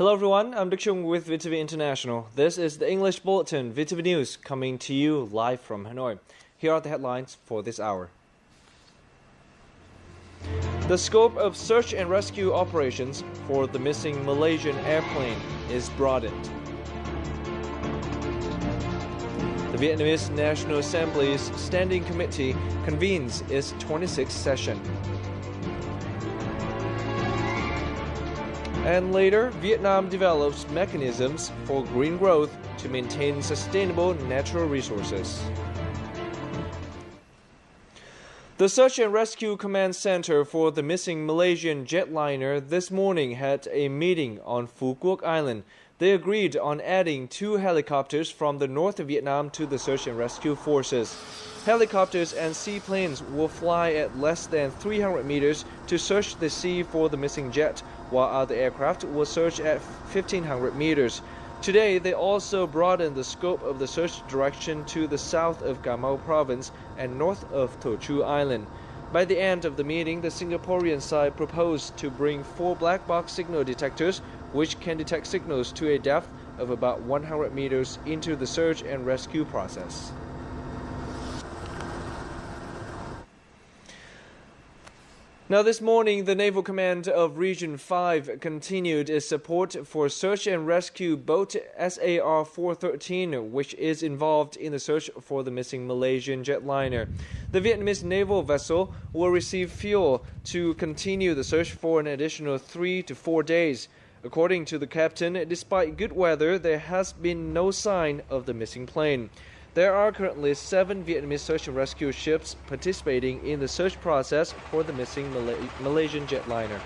Hello everyone, I'm Đức Trung with VTV International. This is the English Bulletin, VTV News, coming to you live from Hanoi. Here are the headlines for this hour. The scope of search and rescue operations for the missing Malaysian airplane is broadened. The Vietnamese National Assembly's Standing Committee convenes its 26th session. And later, Vietnam develops mechanisms for green growth to maintain sustainable natural resources. The Search and Rescue Command Center for the missing Malaysian jetliner this morning had a meeting on Phu Quoc Island. They agreed on adding 2 helicopters from the north of Vietnam to the search and rescue forces. Helicopters and seaplanes will fly at less than 300 meters to search the sea for the missing jet, while other aircraft will search at 1,500 meters. Today, they also broadened the scope of the search direction to the south of Cà Mau province and north of Tho Chu Island. By the end of the meeting, the Singaporean side proposed to bring 4 black box signal detectors, which can detect signals to a depth of about 100 meters into the search and rescue process. Now this morning, the Naval Command of Region 5 continued its support for search and rescue boat SAR-413, which is involved in the search for the missing Malaysian jetliner. The Vietnamese naval vessel will receive fuel to continue the search for an additional 3 to 4 days. According to the captain, despite good weather, there has been no sign of the missing plane. There are currently 7 Vietnamese search and rescue ships participating in the search process for the missing Malaysian jetliner.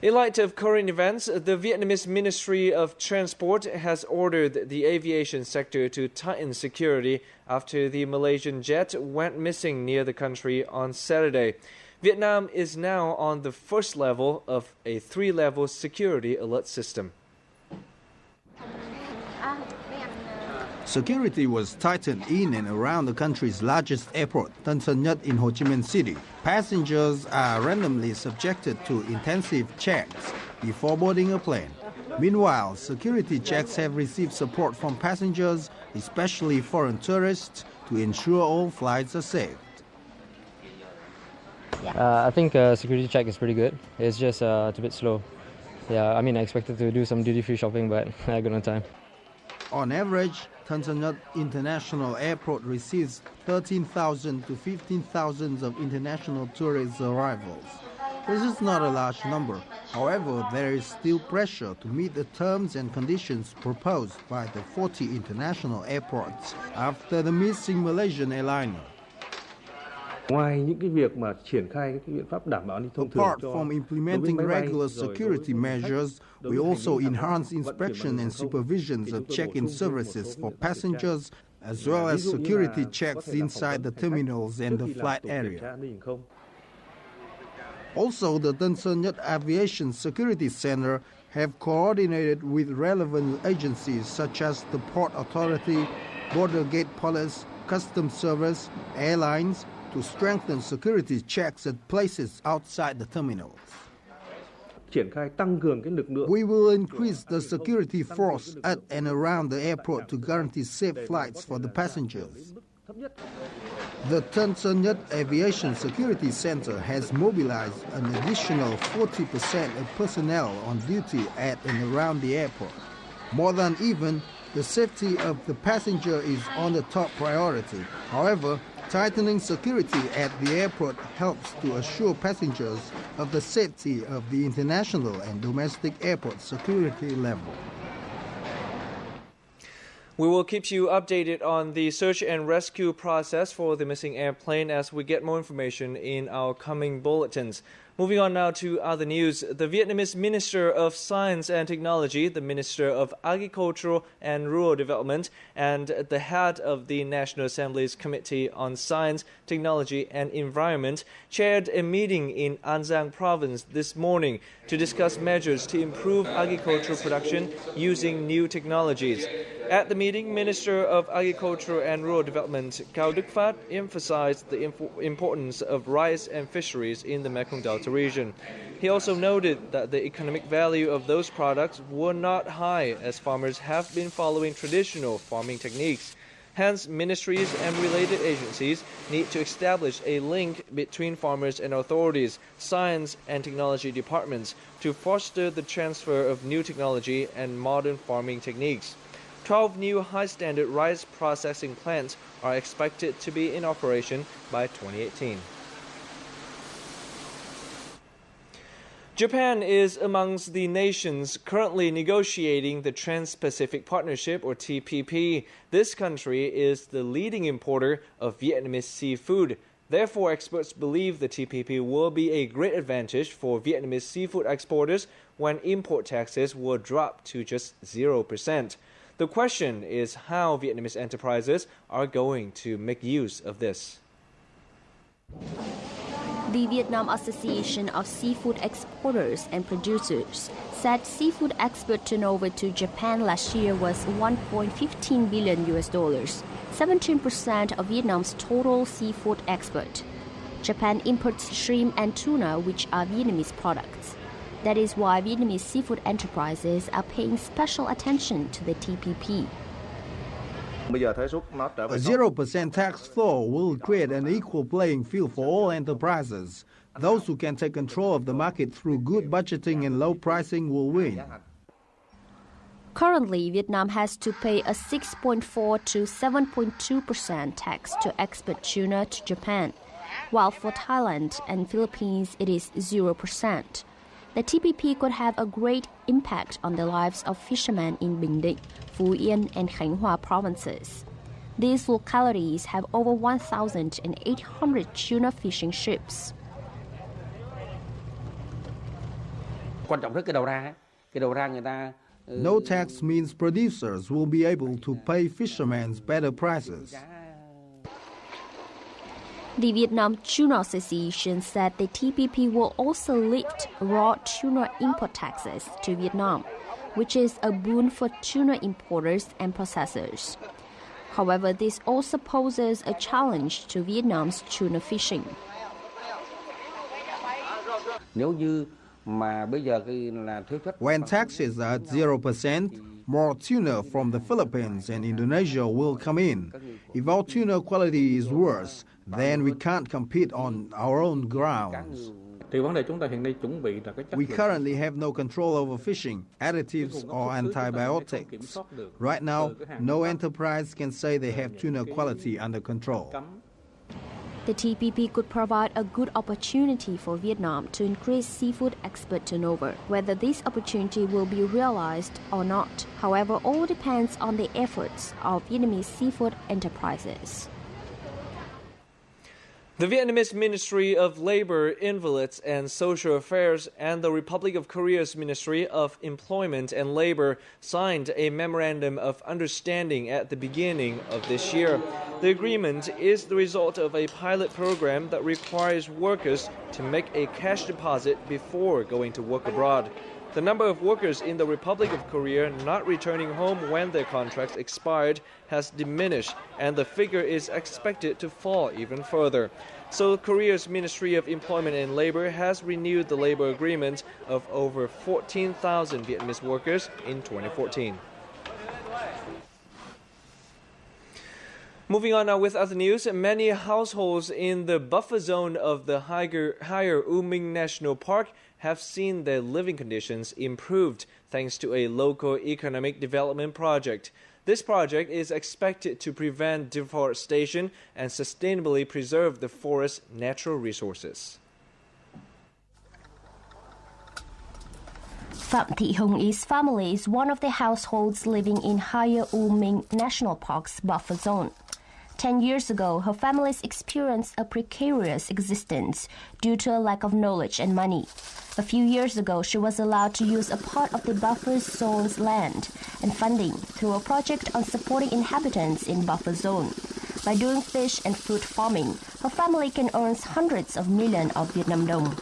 In light of current events, the Vietnamese Ministry of Transport has ordered the aviation sector to tighten security after the Malaysian jet went missing near the country on Saturday. Vietnam is now on the first level of a 3-level security alert system. Security was tightened in and around the country's largest airport, Tân Sơn Nhất in Ho Chi Minh City. Passengers are randomly subjected to intensive checks before boarding a plane. Meanwhile, security checks have received support from passengers, especially foreign tourists, to ensure all flights are safe. I think security check is pretty good. It's just a bit slow. I expected to do some duty-free shopping, but I got no time. On average, Tân Sơn Nhất International Airport receives 13,000 to 15,000 of international tourist arrivals. This is not a large number. However, there is still pressure to meet the terms and conditions proposed by the 40 international airports after the missing Malaysian airliner. Apart from implementing regular security measures, we also enhance inspection and supervision of check-in services for passengers, as well as security checks inside the terminals and the flight area. Also, the Tân Sơn Nhất Aviation Security Center have coordinated with relevant agencies such as the Port Authority, Border Gate Police, Customs Service, airlines, to strengthen security checks at places outside the terminals. We will increase the security force at and around the airport to guarantee safe flights for the passengers. The Tân Sơn Nhất Aviation Security Center has mobilized an additional 40% of personnel on duty at and around the airport. More than even, the safety of the passenger is on the top priority. However, tightening security at the airport helps to assure passengers of the safety of the international and domestic airport security level. We will keep you updated on the search and rescue process for the missing airplane as we get more information in our coming bulletins. Moving on now to other news. The Vietnamese Minister of Science and Technology, the Minister of Agriculture and Rural Development, and the head of the National Assembly's Committee on Science, Technology and Environment chaired a meeting in An Giang Province this morning to discuss measures to improve agricultural production using new technologies. At the meeting, Minister of Agriculture and Rural Development Cao Đức Phát emphasized the importance of rice and fisheries in the Mekong Delta region. He also noted that the economic value of those products were not high, as farmers have been following traditional farming techniques. Hence, ministries and related agencies need to establish a link between farmers and authorities, science and technology departments to foster the transfer of new technology and modern farming techniques. 12 new high-standard rice processing plants are expected to be in operation by 2018. Japan is amongst the nations currently negotiating the Trans-Pacific Partnership, or TPP. This country is the leading importer of Vietnamese seafood. Therefore, experts believe the TPP will be a great advantage for Vietnamese seafood exporters when import taxes will drop to just 0%. The question is how Vietnamese enterprises are going to make use of this. The Vietnam Association of Seafood Exporters and Producers said seafood export turnover to Japan last year was $1.15 billion, 17% of Vietnam's total seafood export. Japan imports shrimp and tuna, which are Vietnamese products. That is why Vietnamese seafood enterprises are paying special attention to the TPP. A 0% tax floor will create an equal playing field for all enterprises. Those who can take control of the market through good budgeting and low pricing will win. Currently, Vietnam has to pay a 6.4 to 7.2% tax to export tuna to Japan, while for Thailand and Philippines it is 0%. The TPP could have a great impact on the lives of fishermen in Bình Định, Phú Yên, and Khánh Hòa provinces. These localities have over 1,800 tuna fishing ships. No tax means producers will be able to pay fishermen better prices. The Vietnam Tuna Association said the TPP will also lift raw tuna import taxes to Vietnam, which is a boon for tuna importers and processors. However, this also poses a challenge to Vietnam's tuna fishing. When taxes are at 0%, more tuna from the Philippines and Indonesia will come in. If our tuna quality is worse, then we can't compete on our own grounds. We currently have no control over fishing, additives or antibiotics. Right now, no enterprise can say they have tuna quality under control. The TPP could provide a good opportunity for Vietnam to increase seafood export turnover. Whether this opportunity will be realized or not, however, all depends on the efforts of Vietnamese seafood enterprises. The Vietnamese Ministry of Labor, Invalids and Social Affairs and the Republic of Korea's Ministry of Employment and Labor signed a memorandum of understanding at the beginning of this year. The agreement is the result of a pilot program that requires workers to make a cash deposit before going to work abroad. The number of workers in the Republic of Korea not returning home when their contracts expired has diminished, and the figure is expected to fall even further. So Korea's Ministry of Employment and Labor has renewed the labor agreement of over 14,000 Vietnamese workers in 2014. Moving on now with other news, many households in the buffer zone of the higher U Minh National Park have seen their living conditions improved thanks to a local economic development project. This project is expected to prevent deforestation and sustainably preserve the forest's natural resources. Phạm Thị Hồng Y's family is one of the households living in higher U Minh National Park's buffer zone. 10 years ago, her family experienced a precarious existence due to a lack of knowledge and money. A few years ago, she was allowed to use a part of the buffer zone's land and funding through a project on supporting inhabitants in buffer zone. By doing fish and fruit farming, her family can earn hundreds of millions of Vietnam dong.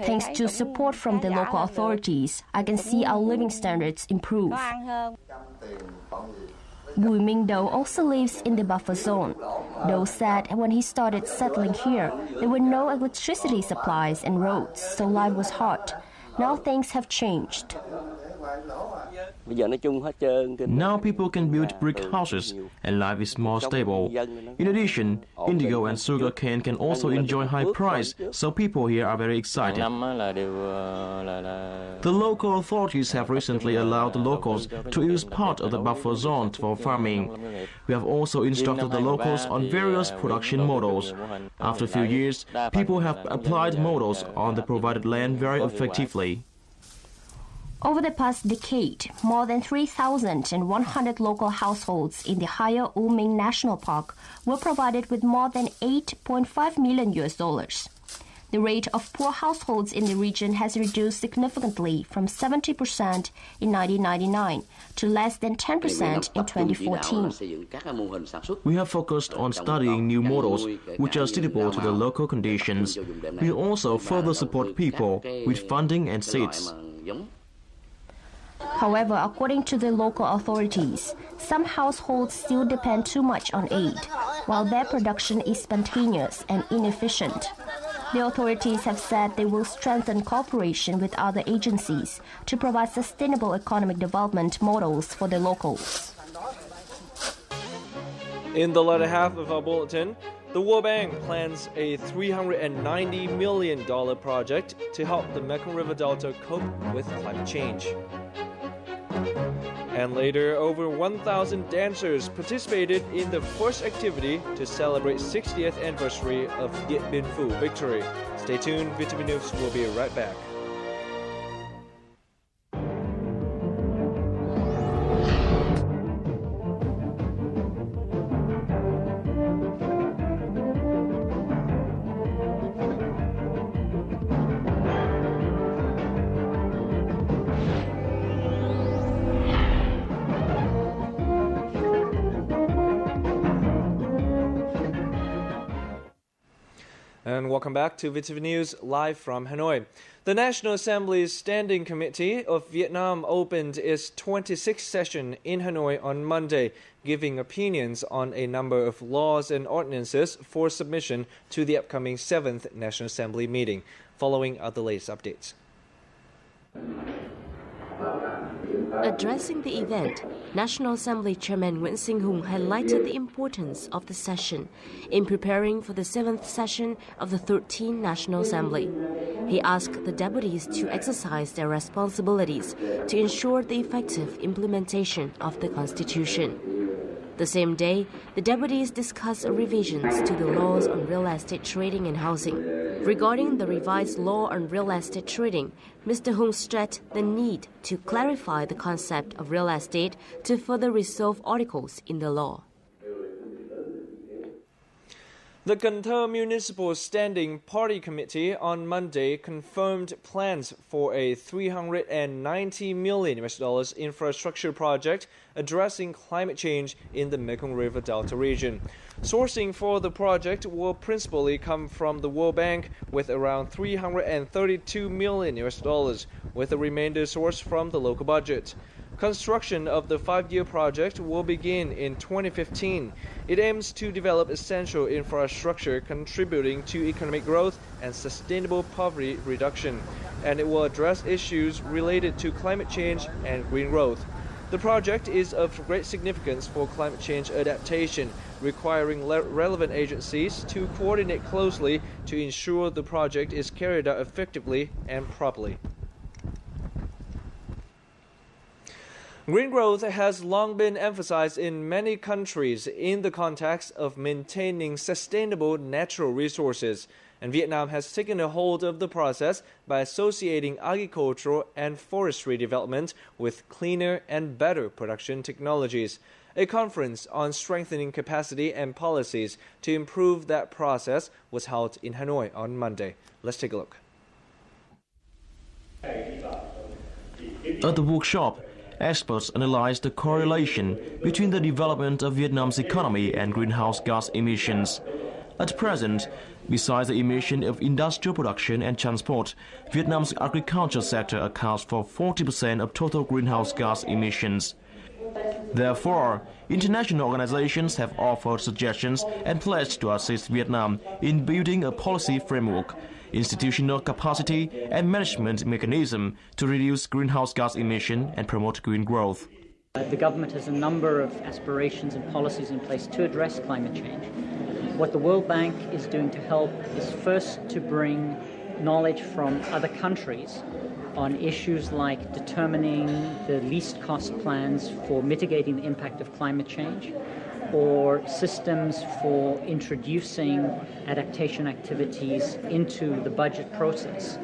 Thanks to support from the local authorities, I can see our living standards improve. Bùi Minh Do also lives in the buffer zone. Do said when he started settling here, there were no electricity supplies and roads, so life was hard. Now things have changed. Now people can build brick houses and life is more stable. In addition, indigo and sugar cane can also enjoy high price, so people here are very excited. The local authorities have recently allowed the locals to use part of the buffer zone for farming. We have also instructed the locals on various production models. After a few years, people have applied models on the provided land very effectively. Over the past decade, more than 3,100 local households in the Higher U Minh National Park were provided with more than $8.5 million. The rate of poor households in the region has reduced significantly from 70% in 1999 to less than 10% in 2014. We have focused on studying new models which are suitable to the local conditions. We also further support people with funding and seeds. However, according to the local authorities, some households still depend too much on aid, while their production is spontaneous and inefficient. The authorities have said they will strengthen cooperation with other agencies to provide sustainable economic development models for the locals. In the latter half of our bulletin, the World Bank plans a $390 million project to help the Mekong River Delta cope with climate change. And later, over 1,000 dancers participated in the first activity to celebrate 60th anniversary of Điện Biên Phủ victory. Stay tuned, VietNam News will be right back. And welcome back to VietNam News live from Hanoi. The National Assembly's Standing Committee of Vietnam opened its 26th session in Hanoi on Monday, giving opinions on a number of laws and ordinances for submission to the upcoming 7th National Assembly meeting. Following are the latest updates. Addressing the event, National Assembly Chairman Nguyễn Sinh Hùng highlighted the importance of the session in preparing for the 7th session of the 13th National Assembly. He asked the deputies to exercise their responsibilities to ensure the effective implementation of the Constitution. The same day, the deputies discussed revisions to the laws on real estate trading and housing. Regarding the revised law on real estate trading, Mr. Hùng stressed the need to clarify the concept of real estate to further resolve articles in the law. The Cần Thơ Municipal Standing Party Committee on Monday confirmed plans for a $390 million infrastructure project addressing climate change in the Mekong River Delta region. Sourcing for the project will principally come from the World Bank with around $332 million, with the remainder sourced from the local budget. Construction of the 5-year project will begin in 2015. It aims to develop essential infrastructure contributing to economic growth and sustainable poverty reduction, and it will address issues related to climate change and green growth. The project is of great significance for climate change adaptation, requiring relevant agencies to coordinate closely to ensure the project is carried out effectively and properly. Green growth has long been emphasized in many countries in the context of maintaining sustainable natural resources, and Vietnam has taken a hold of the process by associating agricultural and forestry development with cleaner and better production technologies. A conference on strengthening capacity and policies to improve that process was held in Hanoi on Monday. Let's take a look. At the workshop, experts analyzed the correlation between the development of Vietnam's economy and greenhouse gas emissions. At present, besides the emission of industrial production and transport, Vietnam's agriculture sector accounts for 40% of total greenhouse gas emissions. Therefore, international organizations have offered suggestions and pledged to assist Vietnam in building a policy framework, institutional capacity and management mechanism to reduce greenhouse gas emission and promote green growth. The government has a number of aspirations and policies in place to address climate change. What the World Bank is doing to help is first to bring knowledge from other countries on issues like determining the least cost plans for mitigating the impact of climate change, or systems for introducing adaptation activities into the budget process.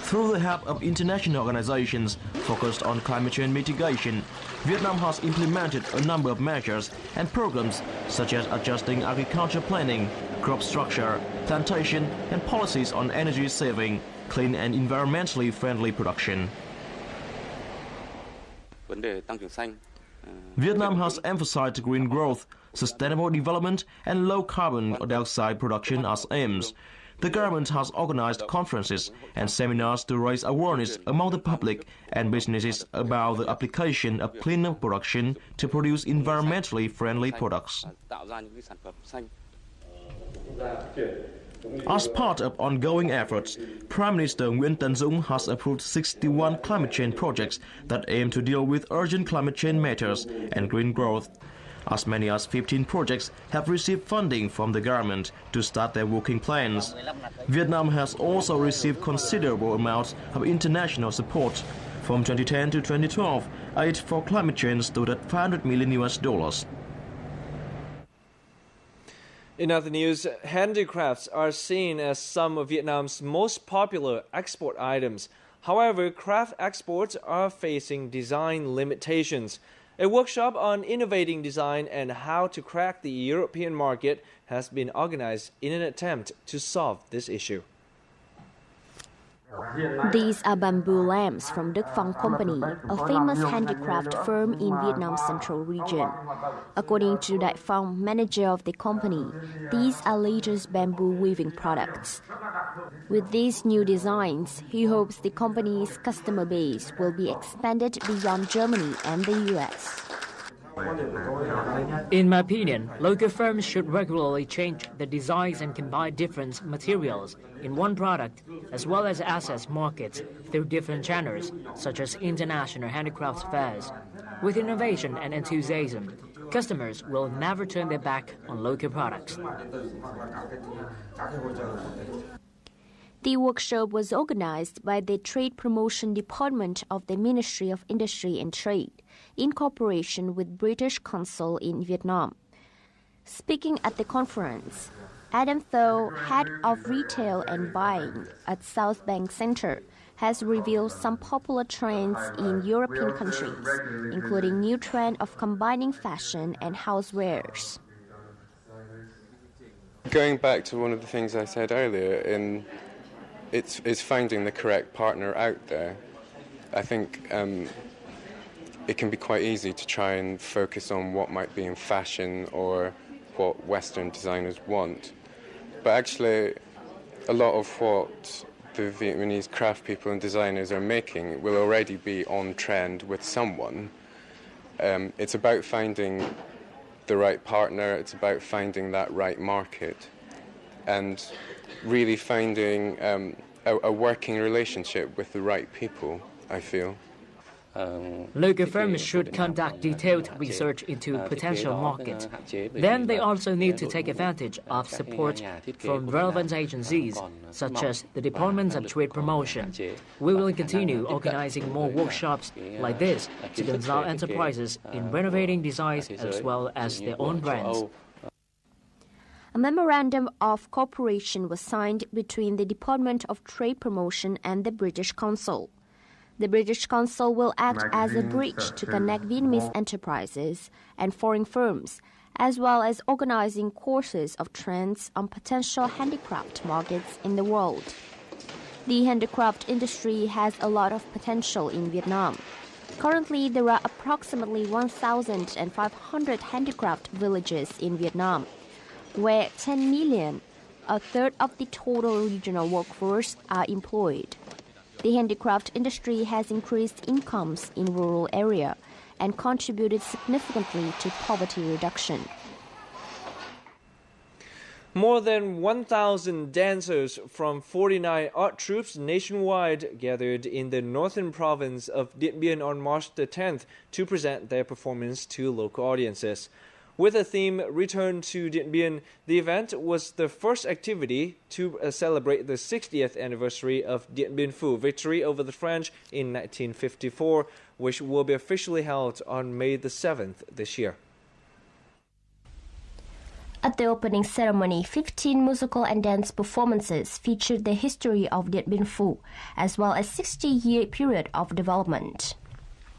Through the help of international organizations focused on climate change mitigation, Vietnam has implemented a number of measures and programs such as adjusting agriculture planning, crop structure, plantation, and policies on energy saving, clean and environmentally friendly production. Vietnam has emphasized green growth, sustainable development, and low carbon dioxide production as aims. The government has organized conferences and seminars to raise awareness among the public and businesses about the application of cleaner production to produce environmentally friendly products. As part of ongoing efforts, Prime Minister Nguyễn Tấn Dũng has approved 61 climate change projects that aim to deal with urgent climate change matters and green growth. As many as 15 projects have received funding from the government to start their working plans. Vietnam has also received considerable amounts of international support. From 2010 to 2012, aid for climate change stood at $500 million. In other news, handicrafts are seen as some of Vietnam's most popular export items. However, craft exports are facing design limitations. A workshop on innovating design and how to crack the European market has been organized in an attempt to solve this issue. These are bamboo lamps from Duc Phong Company, a famous handicraft firm in Vietnam's central region. According to Đại Phong, manager of the company, these are latest bamboo weaving products. With these new designs, he hopes the company's customer base will be expanded beyond Germany and the US. In my opinion, local firms should regularly change the designs and combine different materials in one product, as well as access markets through different channels, such as international handicrafts fairs. With innovation and enthusiasm, customers will never turn their back on local products. The workshop was organized by the Trade Promotion Department of the Ministry of Industry and Trade, in cooperation with British Consul in Vietnam. Speaking at the conference, Adam Tho, head of retail and buying at South Bank Center, has revealed some popular trends in European countries, including new trend of combining fashion and housewares. Going back to one of the things I said earlier, it's finding the correct partner out there. I think it can be quite easy to try and focus on what might be in fashion or what Western designers want. But actually, a lot of what the Vietnamese craft people and designers are making will already be on trend with someone. It's about finding the right partner, it's about finding that right market, and really finding a working relationship with the right people, I feel. Local firms should conduct detailed research into potential markets. Then they also need to take advantage of support from relevant agencies, such as the Department of Trade Promotion. We will continue organizing more workshops like this to consult enterprises in renovating designs as well as their own brands. A memorandum of cooperation was signed between the Department of Trade Promotion and the British Consul. The British Consul will act as a bridge to connect Vietnamese enterprises and foreign firms, as well as organizing courses of trends on potential handicraft markets in the world. The handicraft industry has a lot of potential in Vietnam. Currently, there are approximately 1,500 handicraft villages in Vietnam, where 10 million, a third of the total regional workforce, are employed. The handicraft industry has increased incomes in rural area and contributed significantly to poverty reduction. More than 1,000 dancers from 49 art troupes nationwide gathered in the northern province of Điện Biên on March the 10th to present their performance to local audiences. With the theme Return to Điện Biên, the event was the first activity to celebrate the 60th anniversary of Điện Biên Phủ victory over the French in 1954, which will be officially held on May the 7th this year. At the opening ceremony, 15 musical and dance performances featured the history of Điện Biên Phủ, as well as 60-year period of development.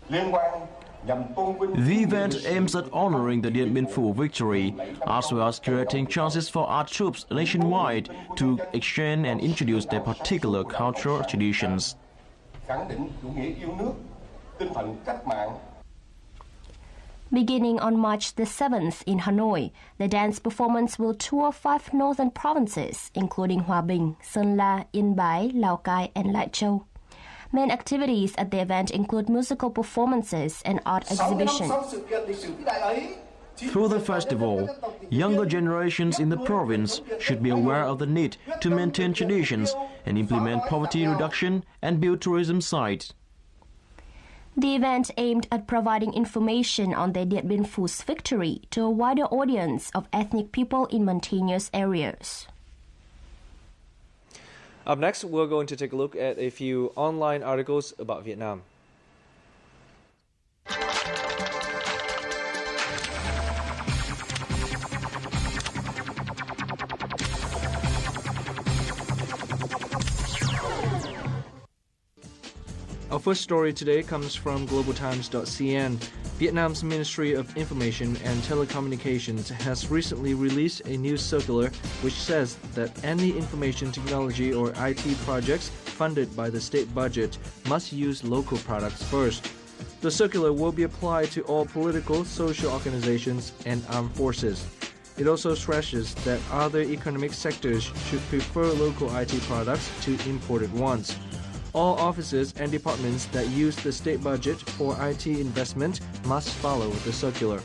The event aims at honoring the Điện Biên Phủ victory, as well as creating chances for art troupes nationwide to exchange and introduce their particular cultural traditions. Beginning on March the 7th in Hanoi, the dance performance will tour 5 northern provinces, including Hòa Bình, Sơn La, Yên Bái, Lào Cai, and Lai Châu. Main activities at the event include musical performances and art exhibition. Through the festival, younger generations in the province should be aware of the need to maintain traditions and implement poverty reduction and build tourism sites. The event aimed at providing information on the Điện Biên Phù's victory to a wider audience of ethnic people in mountainous areas. Up next, we're going to take a look at a few online articles about Vietnam. Our first story today comes from globaltimes.cn. Vietnam's Ministry of Information and Telecommunications has recently released a new circular which says that any information technology or IT projects funded by the state budget must use local products first. The circular will be applied to all political, social organizations, and armed forces. It also stresses that other economic sectors should prefer local IT products to imported ones. All offices and departments that use the state budget for IT investment must follow the circular.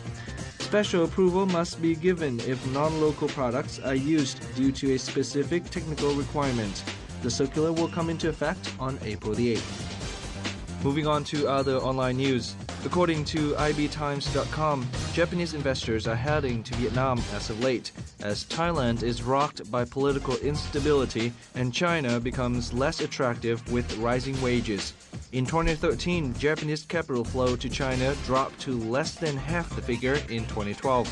Special approval must be given if non-local products are used due to a specific technical requirement. The circular will come into effect on April the 8th. Moving on to other online news. According to ibtimes.com, Japanese investors are heading to Vietnam as of late, as Thailand is rocked by political instability and China becomes less attractive with rising wages. In 2013, Japanese capital flow to China dropped to less than half the figure in 2012.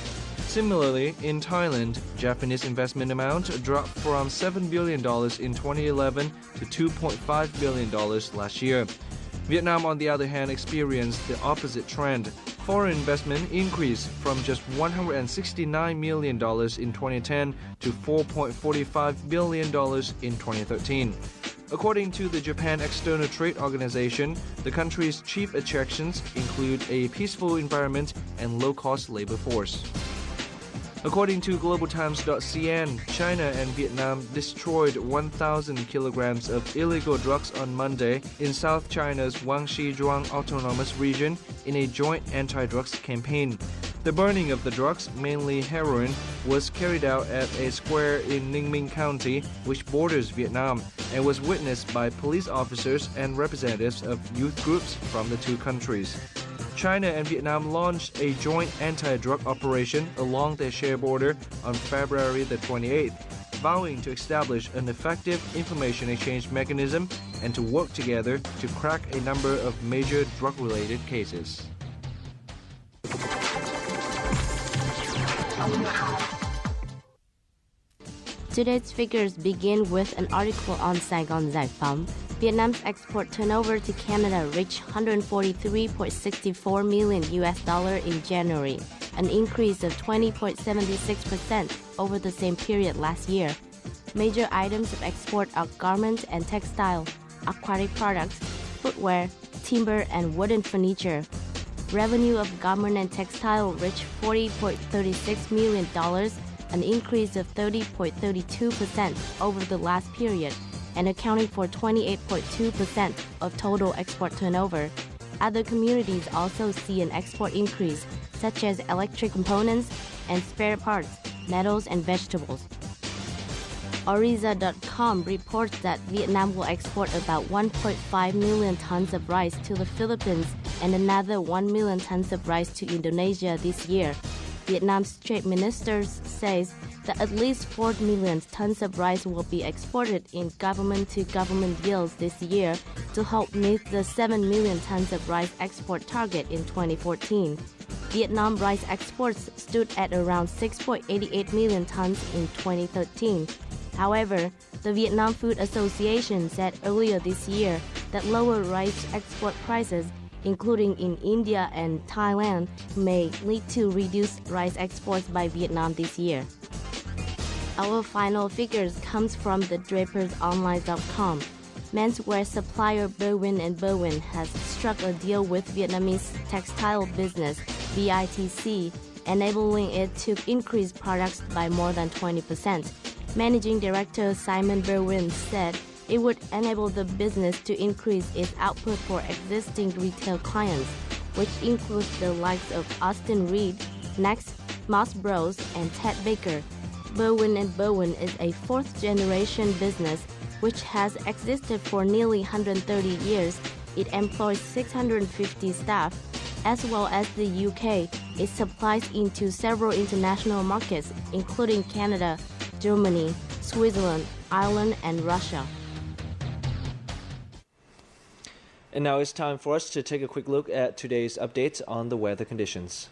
Similarly, in Thailand, Japanese investment amount dropped from $7 billion in 2011 to $2.5 billion last year. Vietnam, on the other hand, experienced the opposite trend. Foreign investment increased from just $169 million in 2010 to $4.45 billion in 2013. According to the Japan External Trade Organization, the country's chief attractions include a peaceful environment and low-cost labor force. According to globaltimes.cn, China and Vietnam destroyed 1,000 kilograms of illegal drugs on Monday in South China's Guangxi-Zhuang Autonomous Region in a joint anti-drugs campaign. The burning of the drugs, mainly heroin, was carried out at a square in Ninh Minh County, which borders Vietnam, and was witnessed by police officers and representatives of youth groups from the two countries. China and Vietnam launched a joint anti-drug operation along their shared border on February the 28th, vowing to establish an effective information exchange mechanism and to work together to crack a number of major drug-related cases. Today's figures begin with an article on Saigon Giải Phóng. Vietnam's export turnover to Canada reached $143.64 million in January, an increase of 20.76% over the same period last year. Major items of export are garment and textile, aquatic products, footwear, timber, and wooden furniture. Revenue of garment and textile reached $40.36 million, an increase of 30.32% over the last period, and accounting for 28.2% of total export turnover. Other communities also see an export increase, such as electric components and spare parts, metals and vegetables. Oriza.com reports that Vietnam will export about 1.5 million tons of rice to the Philippines and another 1 million tons of rice to Indonesia this year. Vietnam's trade minister says that at least 4 million tons of rice will be exported in government-to-government deals this year to help meet the 7 million tons of rice export target in 2014. Vietnam rice exports stood at around 6.88 million tons in 2013. However, the Vietnam Food Association said earlier this year that lower rice export prices, including in India and Thailand, may lead to reduced rice exports by Vietnam this year. Our final figures comes from the drapersonline.com. Menswear supplier Bowen & Bowen has struck a deal with Vietnamese textile business VITC, enabling it to increase products by more than 20%. Managing Director Simon Bowen said it would enable the business to increase its output for existing retail clients, which includes the likes of Austin Reed, Next, Moss Bros, and Ted Baker. Bowen & Bowen is a fourth-generation business which has existed for nearly 130 years. It employs 650 staff. As well as the UK, it supplies into several international markets, including Canada, Germany, Switzerland, Ireland, and Russia. And now it's time for us to take a quick look at today's updates on the weather conditions.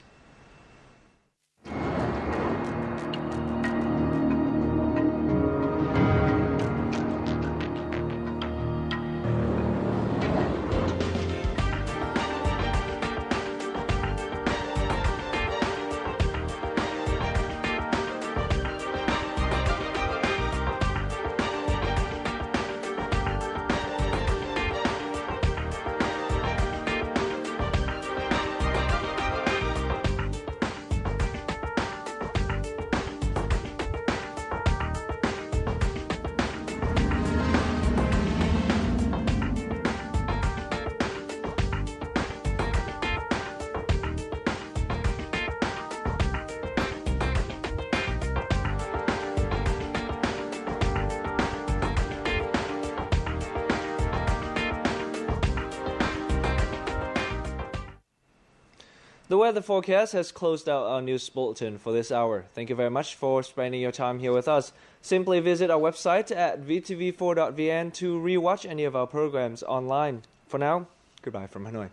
The weather forecast has closed out our news bulletin for this hour. Thank you very much for spending your time here with us. Simply visit our website at vtv4.vn to rewatch any of our programs online. For now, goodbye from Hanoi.